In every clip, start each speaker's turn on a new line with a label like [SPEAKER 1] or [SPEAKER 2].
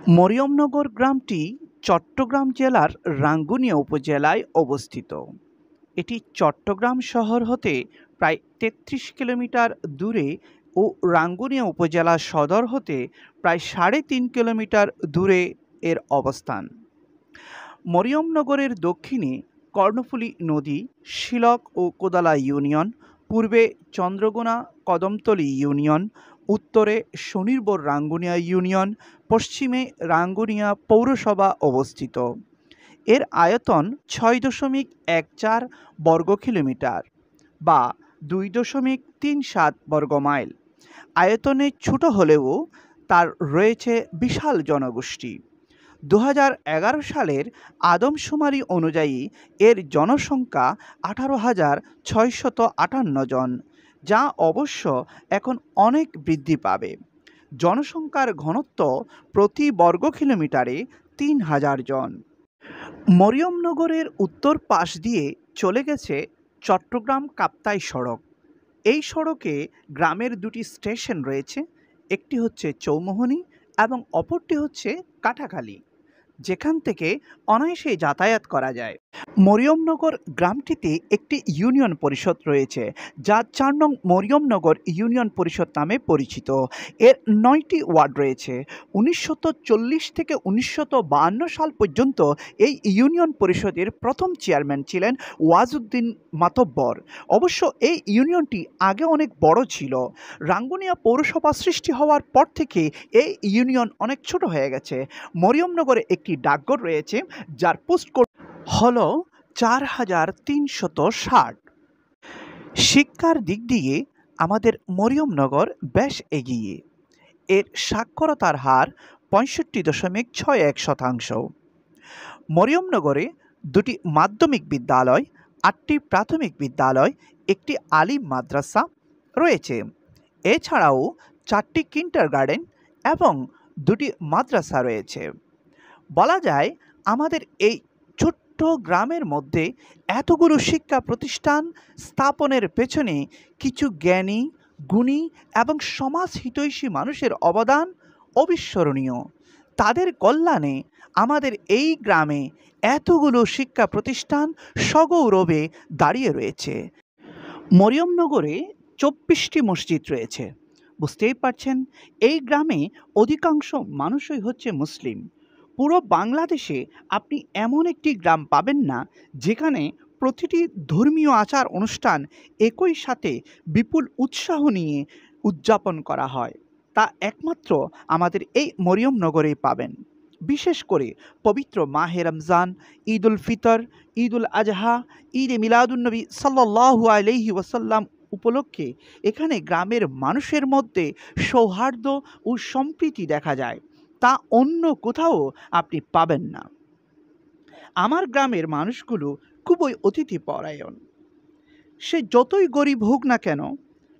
[SPEAKER 1] মরিয়মনগর গ্রামটি চট্টগ্রাম জেলার রাঙ্গুনিয়া উপজেলায় অবস্থিত। এটি চট্টগ্রাম শহর হতে প্রায় ৩৩ কিলোমিটার দূরে ও রাঙ্গুনিয়া উপজেলা সদর হতে প্রায় ৩.৫ কিলোমিটার দূরে এর অবস্থান। মরিয়মনগরের দক্ষিণে কর্ণফুলী নদী, শিলক ও কোদালা ইউনিয়ন, পূর্বে চন্দ্রগোনা কদমতলী ইউনিয়ন, উত্তরে শনিরবর রাঙ্গুনিয়া ইউনিয়ন, পশ্চিমে রাঙ্গুনিয়া পৌরসভা অবস্থিত। এর আয়তন ৬.১৪ বর্গ কিলোমিটার বা ২.৩৭ বর্গ মাইল। আয়তনে ছোট হলেও তার রয়েছে বিশাল জনগোষ্ঠী। ২০১১ সালের আদমশুমারি অনুযায়ী এর জনসংখ্যা ১৮,৬৫৮ জন, যা অবশ্য এখন অনেক বৃদ্ধি পাবে। জনসংখ্যার ঘনত্ব প্রতি বর্গ কিলোমিটারে ৩,০০০ জন। মরিয়মনগরের উত্তর পাশ দিয়ে চলে গেছে চট্টগ্রাম কাপ্তাই সড়ক। এই সড়কে গ্রামের দুটি স্টেশন রয়েছে, একটি হচ্ছে চৌমোহনী এবং অপরটি হচ্ছে কাটাখালী, যেখান থেকে অনায়াসে যাতায়াত করা যায়। মরিয়মনগর গ্রামটিতে একটি ইউনিয়ন পরিষদ রয়েছে, যা ৪ নং মরিয়মনগর ইউনিয়ন পরিষদ নামে পরিচিত। এর ৯টি ওয়ার্ড রয়েছে। ১৯৪০ থেকে ১৯৫২ সাল পর্যন্ত এই ইউনিয়ন পরিষদের প্রথম চেয়ারম্যান ছিলেন ওয়াজউদ্দিন মাতব্বর। অবশ্য এই ইউনিয়নটি আগে অনেক বড় ছিল। রাঙ্গুনিয়া পৌরসভা সৃষ্টি হওয়ার পর থেকে এই ইউনিয়ন অনেক ছোট হয়ে গেছে। মরিয়মনগরে একটি ডাকঘর রয়েছে, যার পোস্ট কোড হল ৪৩৬০। শিক্ষার দিক দিয়ে আমাদের মরিয়মনগর বেশ এগিয়ে। এর সাক্ষরতার হার ৬৫.৬১%। মরিয়মনগরে দুটি মাধ্যমিক বিদ্যালয়, ৮টি প্রাথমিক বিদ্যালয়, একটি আলিম মাদ্রাসা রয়েছে। এছাড়াও 4টি কিন্ডারগার্টেন এবং 2টি মাদ্রাসা রয়েছে। বলা যায় আমাদের এই ছোট্ট গ্রামের মধ্যে এতগুলো শিক্ষা প্রতিষ্ঠান স্থাপনের পেছনে কিছু জ্ঞানী, গুণী এবং সমাজ হিতৈষী মানুষের অবদান অবিস্মরণীয়। তাদের কল্যাণে আমাদের এই গ্রামে এতগুলো শিক্ষা প্রতিষ্ঠান সগৌরবে দাঁড়িয়ে রয়েছে। মরিয়মনগরে ২৪টি মসজিদ রয়েছে। বুঝতেই পারছেন, এই গ্রামে অধিকাংশ মানুষই হচ্ছে মুসলিম। পুরো বাংলাদেশে আপনি এমন একটি গ্রাম পাবেন না যেখানে প্রতিটি ধর্মীয় আচার অনুষ্ঠান একই সাথে বিপুল উৎসাহ নিয়ে উদযাপন করা হয়। তা একমাত্র আমাদের এই মরিয়মনগরেই পাবেন। বিশেষ করে পবিত্র মাহে রমজান, ঈদ উল ফিতর, ঈদ উল আজহা, ঈদে মিলাদুন্নবী সাল্লাল্লাহু আলাইহি ওয়াসাল্লাম উপলক্ষে এখানে গ্রামের মানুষের মধ্যে সৌহার্দ্য ও সম্প্রীতি দেখা যায়, তা অন্য কোথাও আপনি পাবেন না। আমার গ্রামের মানুষগুলো খুবই অতিথিপরায়ণ। সে যতই গরিব হোক না কেন,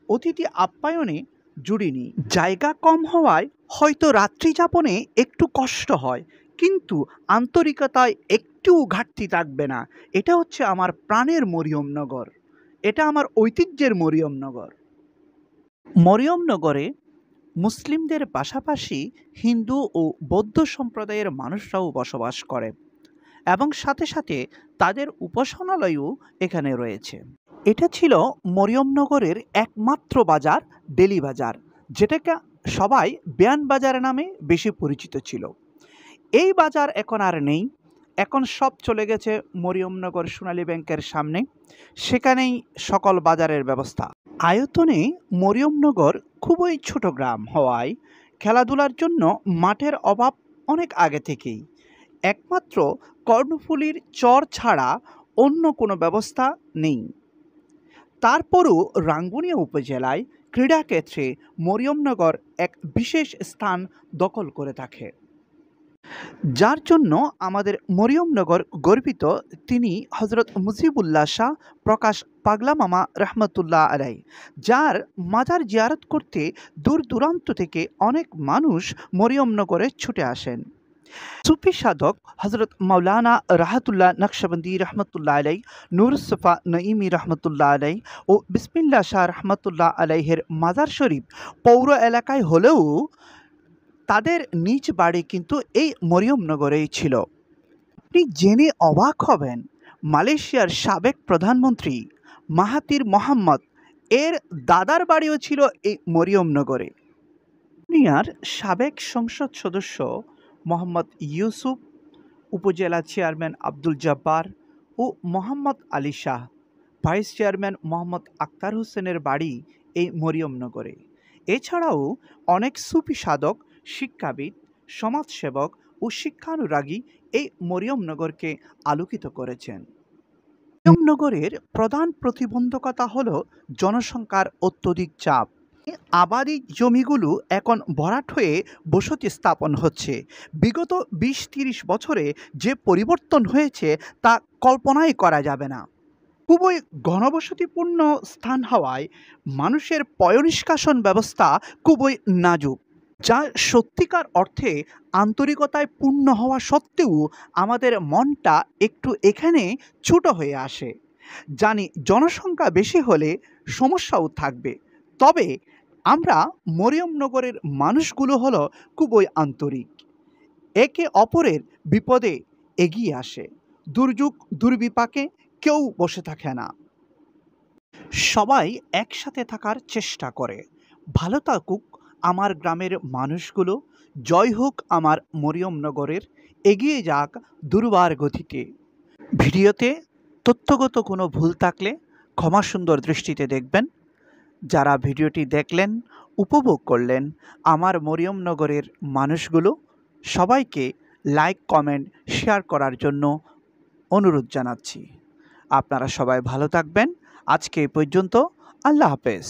[SPEAKER 1] অতিথি আপ্যায়নে জুড়িনি। জায়গা কম হওয়ায় হয়তো রাত্রি যাপনে একটু কষ্ট হয়, কিন্তু আন্তরিকতায় একটু ঘাটতি থাকবে না। এটা হচ্ছে আমার প্রাণের মরিয়মনগর, এটা আমার ঐতিহ্যের মরিয়মনগর। মরিয়মনগরে মুসলিমদের পাশাপাশি হিন্দু ও বৌদ্ধ সম্প্রদায়ের মানুষরাও বসবাস করে এবং সাথে সাথে তাদের উপাসনালয়ও এখানে রয়েছে। এটা ছিল মরিয়মনগরের একমাত্র বাজার, ডেলি বাজার, যেটাকে সবাই বেয়ান বাজার নামে বেশি পরিচিত ছিল। এই বাজার এখন আর নেই। এখন সব চলে গেছে মরিয়মনগর সোনালী ব্যাংকের সামনে, সেখানেই সকল বাজারের ব্যবস্থা। আয়তনে মরিয়মনগর খুবই ছোট গ্রাম হওয়ায় খেলাধুলার জন্য মাঠের অভাব অনেক আগে থেকেই। একমাত্র কর্ণফুলীর চর ছাড়া অন্য কোনো ব্যবস্থা নেই। তারপরও রাঙ্গুনিয়া উপজেলায় ক্রীড়াক্ষেত্রে মরিয়মনগর এক বিশেষ স্থান দখল করে থাকে, যার জন্য আমাদের মরিয়মনগর গর্বিত। তিনি হজরত মুজিবুল্লাহ শাহ প্রকাশ পাগলা মামা রহমতুল্লাহ আলাই, যার মাজার জিয়ারত করতে দূর দূরান্ত থেকে অনেক মানুষ মরিয়মনগরে ছুটে আসেন। সুফি সাধক হজরত মৌলানা রাহাতুল্লাহ নকশবন্দি রহমতুল্লাহ আলাই, নুরুসফা নঈমি রহমতুল্লাহ আলাই ও বিসমিল্লাহ শাহ রহমতুল্লাহ আলাইহের মাজার শরীফ পৌর এলাকায় হলেও তাদের নিজ বাড়ি কিন্তু এই মরিয়মনগরেই ছিল। আপনি জেনে অবাক হবেন, মালয়েশিয়ার সাবেক প্রধানমন্ত্রী মাহাতির মোহাম্মদ এর দাদার বাড়িও ছিল এই মরিয়মনগরে। দুনিয়ার সাবেক সংসদ সদস্য মোহাম্মদ ইউসুফ, উপজেলা চেয়ারম্যান আব্দুল জব্বার ও মোহাম্মদ আলী শাহ, ভাইস চেয়ারম্যান মোহাম্মদ আক্তার হোসেনের বাড়ি এই মরিয়মনগরে। এছাড়াও অনেক সুফি সাধক, শিক্ষাবিদ, সমাজসেবক ও শিক্ষানুরাগী এই মরিয়মনগরকে আলোকিত করেছেন। মরিয়মনগরের প্রধান প্রতিবন্ধকতা হল জনসংখ্যার অত্যধিক চাপ। আবাদি জমিগুলো এখন ভরাট হয়ে বসতি স্থাপন হচ্ছে। বিগত ২০-৩০ বছরে যে পরিবর্তন হয়েছে তা কল্পনাই করা যাবে না। খুবই ঘনবসতিপূর্ণ স্থান হওয়ায় মানুষের পয়ঃনিষ্কাশন ব্যবস্থা খুবই নাজুক, যা সত্যিকার অর্থে আন্তরিকতায় পূর্ণ হওয়া সত্ত্বেও আমাদের মনটা একটু এখানে ছোট হয়ে আসে। জানি জনসংখ্যা বেশি হলে সমস্যাও থাকবে, তবে আমরা মরিয়মনগরের মানুষগুলো হলো খুবই আন্তরিক, একে অপরের বিপদে এগিয়ে আসে, দুর্যোগ দুর্বিপাকে কেউ বসে থাকে না, সবাই একসাথে থাকার চেষ্টা করে। ভালো থাকুক আমার গ্রামের মানুষগুলো, জয় হোক আমার মরিয়মনগরের, এগিয়ে যাক দুর্বার গতিতে। ভিডিওতে তথ্যগত কোনো ভুল থাকলে ক্ষমা সুন্দর দৃষ্টিতে দেখবেন। যারা ভিডিওটি দেখলেন, উপভোগ করলেন, আমার মরিয়মনগরের মানুষগুলো, সবাইকে লাইক, কমেন্ট, শেয়ার করার জন্য অনুরোধ জানাচ্ছি। আপনারা সবাই ভালো থাকবেন। আজকে এই পর্যন্ত। আল্লাহ হাফেজ।